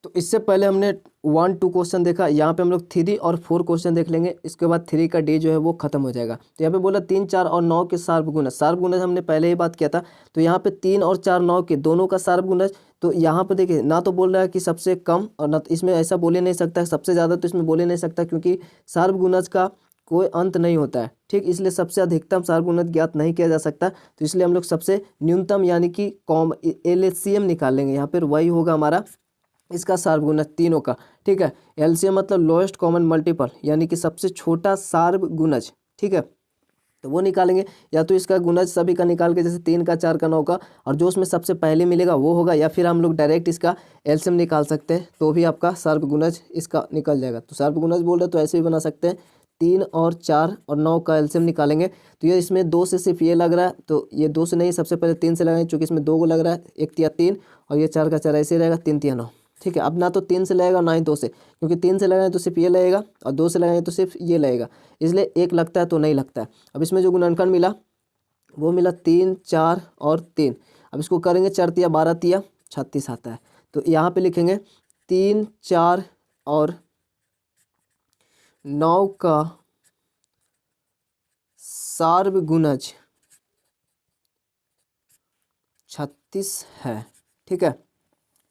तो इससे पहले हमने 1 2 क्वेश्चन देखा, यहाँ पे हम लोग 3 और 4 क्वेश्चन देख लेंगे, इसके बाद 3 का डे जो है वो खत्म हो जाएगा। तो यहाँ पे बोला 3 4 और 9 के सार्वगुणज हमने पहले ही बात किया था। तो यहाँ पे 3 और 4 9 के दोनों का सार्वगुणज, तो यहाँ पे देखिए ना तो बोल रहा है कि सबसे कम और ना तो इसमें ऐसा बोले नहीं सकता, सबसे ज़्यादा तो इसमें बोले नहीं सकता क्योंकि सार्वगुणज का कोई अंत नहीं होता है, ठीक। इसलिए सबसे अधिकतम सार्वगुणज ज्ञात नहीं किया जा सकता, तो इसलिए हम लोग सबसे न्यूनतम यानी कि LCM निकाल लेंगे। यहाँ पर वही होगा हमारा इसका सार्वगुणज तीनों का, ठीक है। LCM मतलब लोएस्ट कॉमन मल्टीपल, यानी कि सबसे छोटा सार्वगुणज, ठीक है। तो वो निकालेंगे, या तो इसका गुणज सभी का निकाल के जैसे 3 का 4 का 9 का, और जो उसमें सबसे पहले मिलेगा वो होगा, या फिर हम लोग डायरेक्ट इसका LCM निकाल सकते हैं, तो भी आपका सार्वगुणज इसका निकल जाएगा। तो सार्वगुणज बोल रहे तो ऐसे भी बना सकते हैं, 3 और 4 और 9 का LCM निकालेंगे। तो ये इसमें 2 से सिर्फ ये लग रहा है, तो ये 2 से नहीं, सबसे पहले 3 से लगाएंगे, चूँकि इसमें 2 को लग रहा है, 1 3 3, और ये 4 का 4 ऐसे रहेगा, 3 3 9, ठीक है। अब ना तो 3 से लगेगा ना ही 2 से, क्योंकि 3 से लगाएं तो सिर्फ ये लगेगा और 2 से लगाएं तो सिर्फ ये लगेगा, इसलिए एक लगता है तो नहीं लगता है। अब इसमें जो गुणनखंड मिला वो मिला 3 4 और 3। अब इसको करेंगे 4 तिया 12 तिया 36 आता है। तो यहाँ पे लिखेंगे 3 4 और 9 का सार्वगुणज 36 है, ठीक है।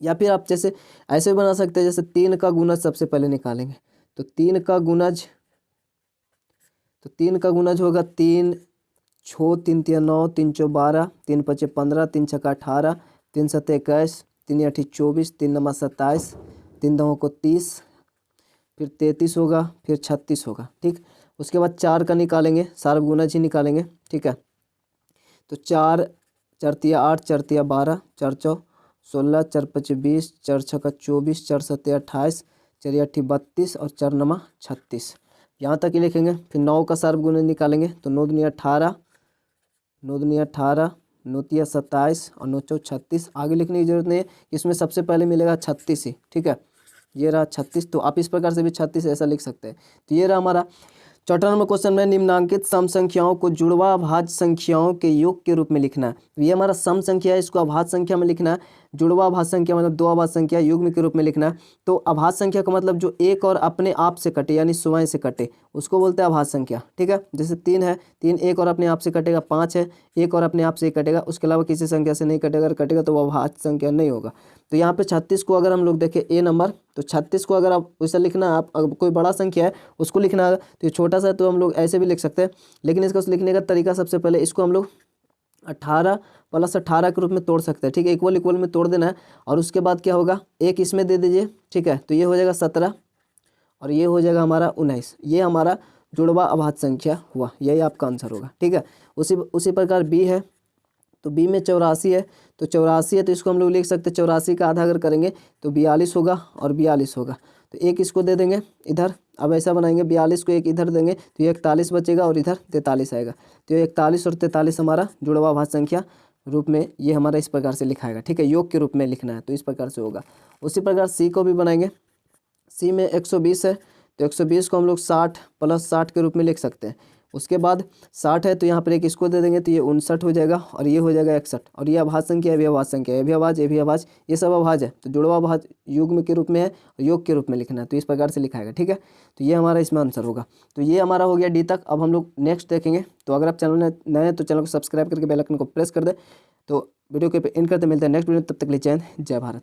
या फिर आप जैसे ऐसे बना सकते हैं, जैसे 3 का गुणज सबसे पहले निकालेंगे, तो 3 का गुणज होगा 3 6 3 3 9 3 4 12 3 5 15 3 6 18 3 7 21 3 8 24 3 9 27 3 9 को 30, फिर 33 होगा, फिर 36 होगा, ठीक। उसके बाद 4 का निकालेंगे, सार्वगुणज ही निकालेंगे, ठीक है। तो 4 4 तिया 8 4 तिया 12 4 चौ 16 4 5 20 4 6 24 4 7 28 4 8 32 और 4 9 36, यहाँ तक ही लिखेंगे। फिर 9 का सार्वगुणज निकालेंगे, तो 9 दूनी 18 9 दूनी 18 9 तिया 27 और 9 चौ 36। आगे लिखने की जरूरत नहीं है, इसमें सबसे पहले मिलेगा 36 ही, ठीक है। ये रहा 36, तो आप इस प्रकार से भी 36 ऐसा लिख सकते हैं। तो ये रहा हमारा 4 नंबर क्वेश्चन में, निम्नांकित सम संख्याओं को जुड़वा अभाज्य संख्याओं के योग के रूप में लिखना है। ये हमारा सम संख्या है, इसको अभाज्य संख्या में लिखना है। जुड़वा अभाज्य संख्या मतलब 2 अभाज्य संख्या युग्म के रूप में लिखना है। तो अभाज्य संख्या का मतलब जो एक और अपने आप से कटे, यानी स्वयं से कटे, उसको बोलते हैं अभाज्य संख्या, ठीक है। जैसे 3 है, 3 एक और अपने आप से कटेगा, 5 है, एक और अपने आप से कटेगा, उसके अलावा किसी संख्या से नहीं कटेगा, अगर कटेगा तो वो अभाज्य संख्या नहीं होगा। तो यहाँ पे 36 को अगर हम लोग देखें A नंबर, तो 36 को अगर आप वैसा लिखना, आप अगर कोई बड़ा संख्या है उसको लिखना है, तो ये छोटा सा है तो हम लोग ऐसे भी लिख सकते हैं, लेकिन इसको लिखने का तरीका सबसे पहले इसको हम लोग 18 + 18 के रूप में तोड़ सकते हैं, ठीक है। इक्वल इक्वल में तोड़ देना है, और उसके बाद क्या होगा, एक इसमें दे दीजिए, ठीक है। तो ये हो जाएगा 17 और ये हो जाएगा हमारा 19। ये हमारा जुड़वा अभाज्य संख्या हुआ, यही आपका आंसर होगा, ठीक है। उसी प्रकार B है, तो B में 84 है, तो 84 है तो इसको हम लोग लिख सकते हैं, 84 का आधा अगर करेंगे तो 42 होगा और 42 होगा, तो एक इसको दे देंगे इधर। अब ऐसा बनाएंगे, 42 को एक इधर देंगे तो ये 41 बचेगा और इधर 43 आएगा, तो ये 41 और 43 हमारा जुड़वा अभाज्य संख्या रूप में ये हमारा इस प्रकार से लिखाएगा, ठीक है। योग के रूप में लिखना है तो इस प्रकार से होगा। उसी प्रकार C को भी बनाएंगे। C में 120 है, तो 120 को हम लोग 60 + 60 के रूप में लिख सकते हैं। उसके बाद 60 है तो यहाँ पर एक इसको दे देंगे, तो ये 59 हो जाएगा और ये हो जाएगा 61, और ये अभाज्य संख्या, ये भी अभाज्य संख्या, ये भी अभाज्य, ये भी अभाज्य, ये सब अभाज्य है। तो जुड़वा अभाज्य युग्म के रूप में है और योग के रूप में लिखना है, तो इस प्रकार से लिखाएगा, ठीक है। तो ये हमारा इसमें आंसर होगा। तो ये हमारा हो गया D तक। अब हम लोग नेक्स्ट देखेंगे। तो अगर आप चैनल में नए हैं तो चैनल को सब्सक्राइब करके बेल आइकन को प्रेस कर दें। तो वीडियो के एंड करते, मिलते हैं नेक्स्ट वीडियो, तब तक के लिए जय हिंद, जय भारत।